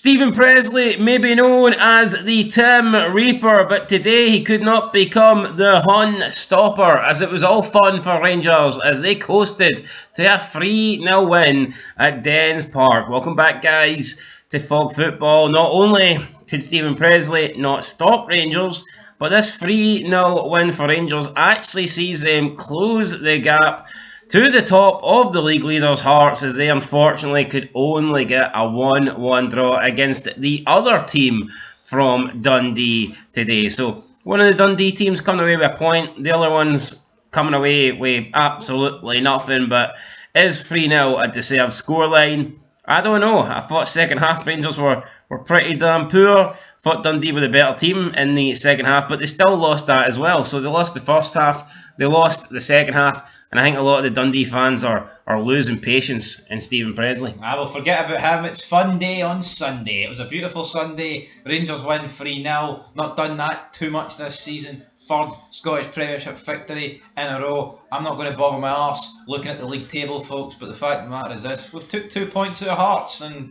Stephen Presley may be known as the Tim Reaper, but today he could not become the Hun Stopper, as it was all fun for Rangers as they coasted to a 3-0 win at Dens Park. Welcome back, guys, to Fog Football. Not only could Stephen Presley not stop Rangers, but this 3-0 win for Rangers actually sees them close the gap to the top of the league leaders' hearts, as they unfortunately could only get a 1-1 draw against the other team from Dundee today. So one of the Dundee teams coming away with a point, the other one's coming away with absolutely nothing, but is 3-0 a deserved scoreline? I don't know. I thought second half Rangers were pretty damn poor. Thought Dundee were the better team in the second half, but they still lost that as well. So they lost the first half, they lost the second half, and I think a lot of the Dundee fans are losing patience in Stephen Presley. I will forget about him. It's fun day on Sunday. It was a beautiful Sunday. Rangers win 3-0. Not done that too much this season. Third Scottish Premiership victory in a row. I'm not going to bother my arse looking at the league table, folks, but the fact of the matter is this. We've took 2 points out of Hearts, and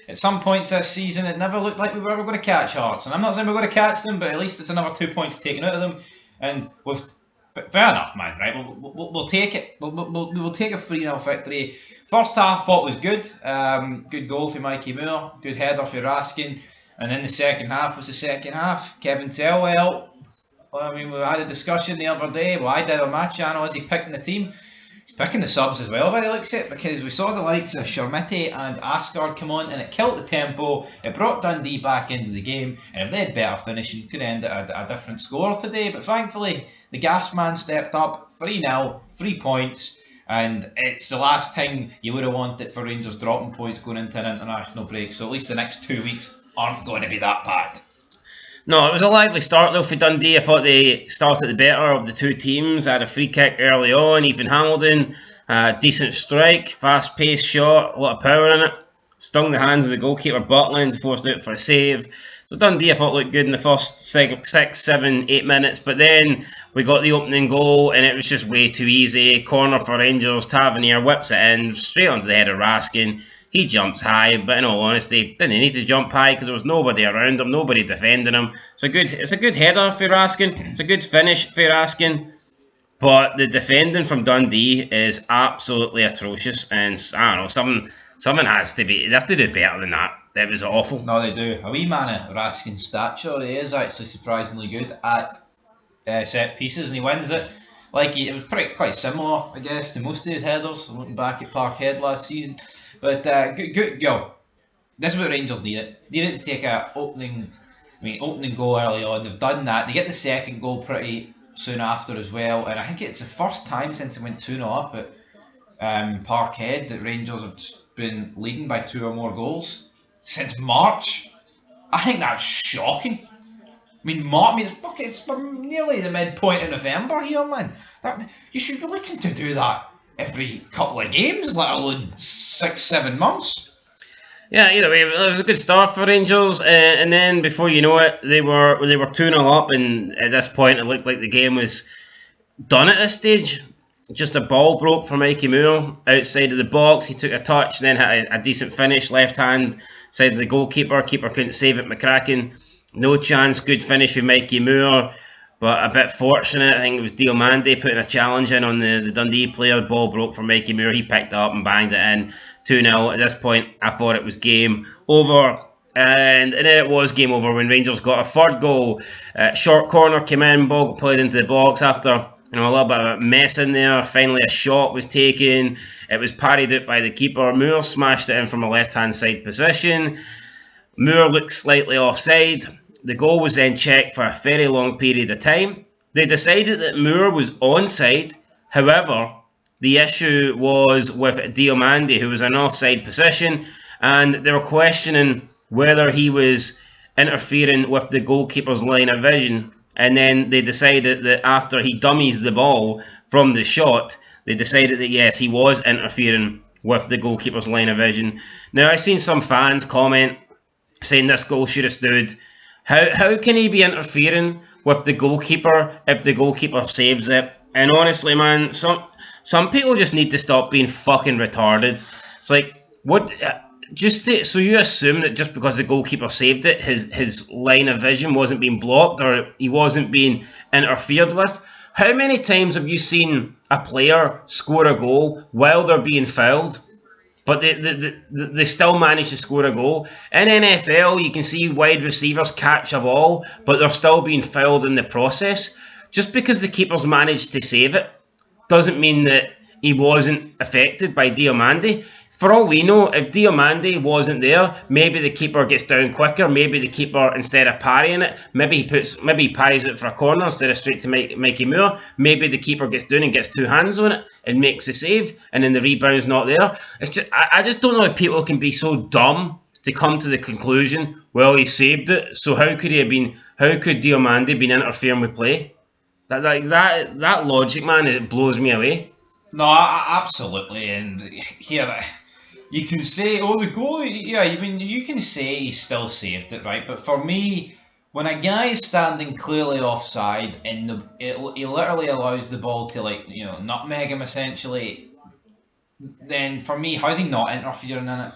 at some points this season it never looked like we were ever going to catch Hearts. And I'm not saying we're going to catch them, but at least it's another 2 points taken out of them. And we've... Fair enough, man, right? We'll take it. We'll take a 3-0 victory. First half, thought was good. Good goal for Mikey Moore. Good header for Raskin. And then the second half was the second half. Kevin Selwell. I mean, we had a discussion the other day. Well, I did on my channel. Is he picking the team? He's picking the subs as well, by the looks of it, because we saw the likes of Shermity and Asgard come on, and it killed the tempo. It brought Dundee back into the game, and if they had better finishing, could end at a different score today. But thankfully, the gas man stepped up. 3-0, 3 points, and it's the last thing you would have wanted for Rangers dropping points going into an international break. So at least the next 2 weeks aren't going to be that bad. No, it was a lively start though for Dundee. I thought they started the better of the two teams. Had a free kick early on, Ethan Hamilton, decent strike, fast-paced shot, a lot of power in it. Stung the hands of the goalkeeper Butland, forced out for a save. So Dundee I thought looked good in the first 6, 7, 8 minutes, but then we got the opening goal and it was just way too easy. Corner for Rangers, Tavernier whips it in, straight onto the head of Raskin. He jumps high, but in all honesty, didn't need to jump high because there was nobody around him, nobody defending him. It's a good header for Raskin. It's a good finish for Raskin. But the defending from Dundee is absolutely atrocious, and I don't know, something has to be. They have to do better than that. That was awful. No, they do. A wee man of Raskin's stature, he is actually surprisingly good at set pieces, and he wins it. It was quite similar, I guess, to most of his headers. Looking back at Parkhead last season. But good, this is what Rangers needed. Needed to take a opening goal early on. They've done that. They get the second goal pretty soon after as well. And I think it's the first time since they went 2-0 up at Parkhead that Rangers have been leading by 2 or more goals since March. I think that's shocking. It's nearly the midpoint of November here, man. You should be looking to do that every couple of games, let alone 6-7 months. Yeah, either way, it was a good start for Rangers, and then before you know it, they were 2-0 up, and at this point it looked like the game was done at this stage. Just a ball broke for Mikey Moore outside of the box. He took a touch, then had a decent finish, left hand side of the goalkeeper. Keeper couldn't save it. McCracken, no chance. Good finish for Mikey Moore, but a bit fortunate. I think it was Diomande putting a challenge in on the Dundee player. Ball broke for Mikey Moore. He picked it up and banged it in. 2-0. At this point, I thought it was game over. And then it was game over when Rangers got a third goal. Short corner came in. Ball got played into the box after a little bit of a mess in there. Finally, a shot was taken. It was parried out by the keeper. Moore smashed it in from a left-hand side position. Moore looked slightly offside. The goal was then checked for a very long period of time. They decided that Moore was onside. However, the issue was with Diomande, who was in an offside position, and they were questioning whether he was interfering with the goalkeeper's line of vision. And then they decided that after he dummies the ball from the shot, they decided that yes, he was interfering with the goalkeeper's line of vision. Now, I've seen some fans comment saying this goal should have stood. How can he be interfering with the goalkeeper if the goalkeeper saves it? And honestly, man, some people just need to stop being fucking retarded. It's like, what? So you assume that just because the goalkeeper saved it, his line of vision wasn't being blocked or he wasn't being interfered with. How many times have you seen a player score a goal while they're being fouled, but they still manage to score a goal? In NFL, you can see wide receivers catch a ball, but they're still being fouled in the process. Just because the keeper's managed to save it doesn't mean that he wasn't affected by Diomande. For all we know, if Diomande wasn't there, maybe the keeper gets down quicker. Maybe the keeper, instead of parrying it, maybe he parries it for a corner instead of straight to Mikey Moore. Maybe the keeper gets down and gets two hands on it and makes the save, and then the rebound's not there. It's just I just don't know if people can be so dumb to come to the conclusion, well, he saved it, so how could Diomande been interfering with play? That logic, man, it blows me away. No, absolutely. And here, you can say, oh, the goal, yeah, I mean, you can say he still saved it, right? But for me, when a guy is standing clearly offside and he literally allows the ball to, like, nutmeg him essentially, then for me, how's he not interfering in it?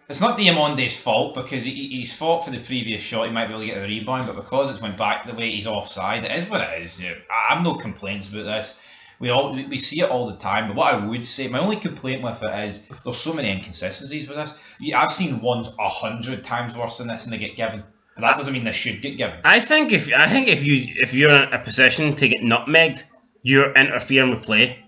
It's not Diamande's fault because he's fought for the previous shot. He might be able to get the rebound, but because it's went back the way he's offside, it is what it is. I have no complaints about this. We see it all the time. But what I would say, my only complaint with it is there's so many inconsistencies with this. I've seen ones 100 times worse than this, and they get given. But that doesn't mean they should get given. I think if you're in a position to get nutmegged, you're interfering with play.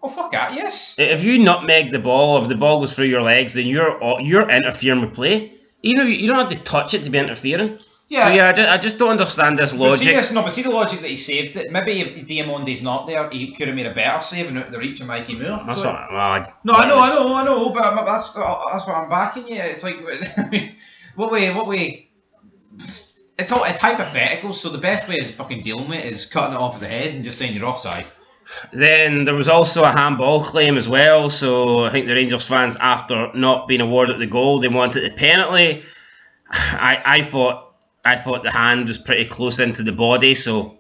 Oh, fuck that, yes. If you nutmeg the ball, if the ball goes through your legs, then you're interfering with play. Even if you don't have to touch it to be interfering. Yeah. So yeah, I just don't understand this logic. But see the logic that he saved it. Maybe if Diamande's not there, he could have made a better save and out the reach of Mikey Moore. That's so, what. No, I know, but that's what I'm backing you. It's like what we. It's hypothetical. So the best way of fucking dealing with it is cutting it off at the head and just saying you're offside. Then there was also a handball claim as well, so I think the Rangers fans, after not being awarded the goal, they wanted the penalty. I thought the hand was pretty close into the body, so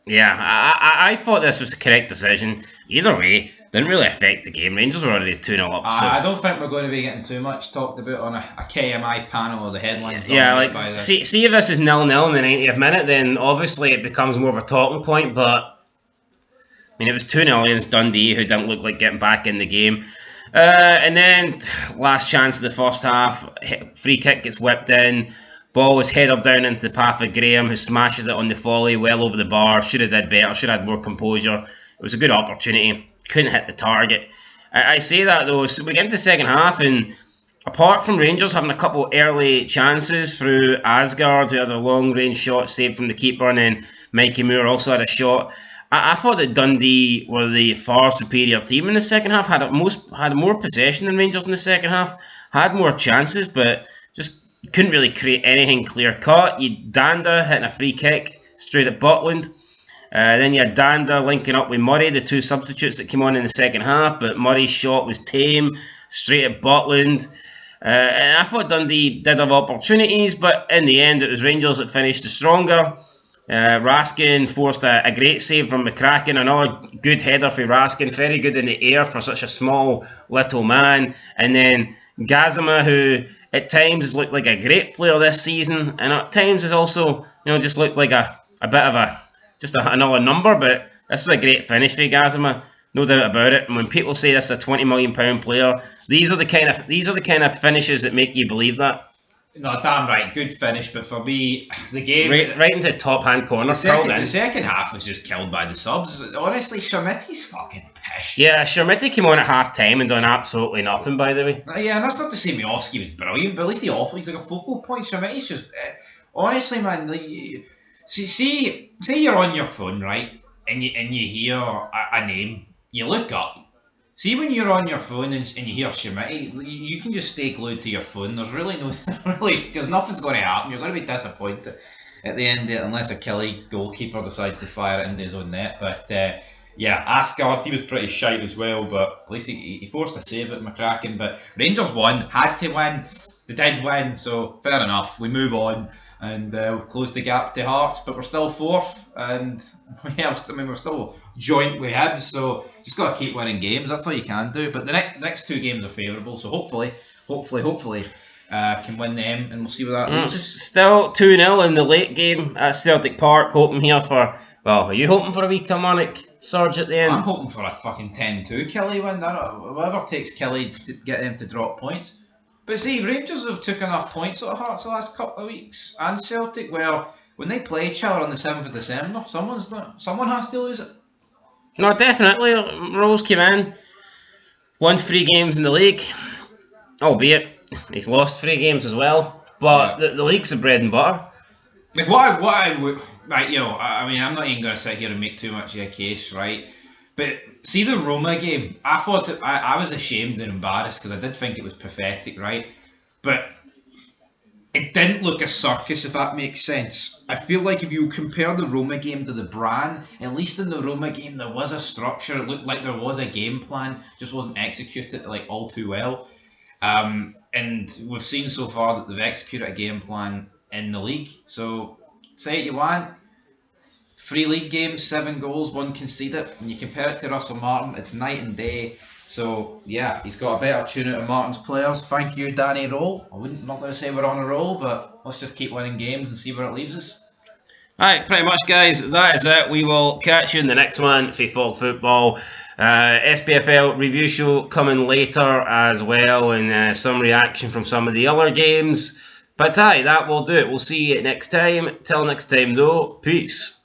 yeah, I thought this was the correct decision. Either way, didn't really affect the game. Rangers were already 2-0 up. So. I don't think we're going to be getting too much talked about on a KMI panel or the headlines. Yeah, like see if this is 0-0 in the 90th minute, then obviously it becomes more of a talking point, but I mean, it was 2-0 against Dundee, who didn't look like getting back in the game. And then, last chance of the first half, free kick gets whipped in. Ball was headed down into the path of Graham, who smashes it on the volley, well over the bar. Should have did better, should have had more composure. It was a good opportunity. Couldn't hit the target. I say that, though, so we get into the second half, and apart from Rangers having a couple early chances through Asgard, who had a long-range shot saved from the keeper, and then Mikey Moore also had a shot. I thought that Dundee were the far superior team in the second half, had more possession than Rangers in the second half, had more chances, but just couldn't really create anything clear cut. You had Danda hitting a free kick straight at Butland. Then you had Danda linking up with Murray, the two substitutes that came on in the second half, but Murray's shot was tame, straight at Butland. And I thought Dundee did have opportunities, but in the end it was Rangers that finished the stronger. Raskin forced a great save from McCracken, another good header for Raskin, very good in the air for such a small little man. And then Gazima, who at times has looked like a great player this season, and at times has also just looked like a bit of another number, but this was a great finish for Gazima, no doubt about it. And when people say this is a £20 million player, these are the kind of finishes that make you believe that. No, damn right, good finish, but for me, the game... Right into the top hand corner. The second half was just killed by the subs. Honestly, Shermitty's fucking pissed. Yeah, Shermitty came on at half time and done absolutely nothing, by the way. Yeah, and that's not to say Miovski was brilliant, but at least he's like a focal point. Shermitty's just... honestly, man, like, say you're on your phone, right, and you hear a name, you look up. See, when you're on your phone and you hear Shermitty, you can just stay glued to your phone. There's really because nothing's going to happen. You're going to be disappointed at the end of it unless a Kelly goalkeeper decides to fire it into his own net. But yeah, Asgard, he was pretty shite as well, but at least he forced a save at McCracken. But Rangers won, had to win. They did win, so fair enough. We move on. and we've closed the gap to Hearts, but we're still fourth, and yeah, we're still joint with Hibs, so just got to keep winning games. That's all you can do. But the next 2 games are favourable, so hopefully, can win them, and we'll see where that leads us. Still 2-0 in the late game at Celtic Park. Hoping here for, well, are you hoping for a wee Kilmarnock surge at the end? I'm hoping for a fucking 10-2 Kelly win. Whatever it takes Kelly to get them to drop points. But see, Rangers have took enough points out of Hearts the last couple of weeks, and Celtic, where when they play each other on the 7th of December, someone has to lose it. No, definitely. Rohl's came in, won 3 games in the league, albeit he's lost 3 games as well. But the league's the bread and butter. Like what I would, like, I mean, I'm not even going to sit here and make too much of a case, right? But see the Roma game, I thought I was ashamed and embarrassed because I did think it was pathetic, right? But it didn't look a circus, if that makes sense. I feel like if you compare the Roma game to the Bran, at least in the Roma game there was a structure. It looked like there was a game plan, just wasn't executed like all too well. And we've seen so far that they've executed a game plan in the league. So say what you want. 3 league games, 7 goals, 1 conceded. When you compare it to Russell Martin, it's night and day. So yeah, he's got a better tune out of Martin's players. Thank you, Danny Rohl. I'm not going to say we're on a roll, but let's just keep winning games and see where it leaves us. Alright, pretty much, guys, that is it. We will catch you in the next one for Folk Football. SPFL review show coming later as well, and some reaction from some of the other games. But that will do it. We'll see you next time. Till next time, though, peace.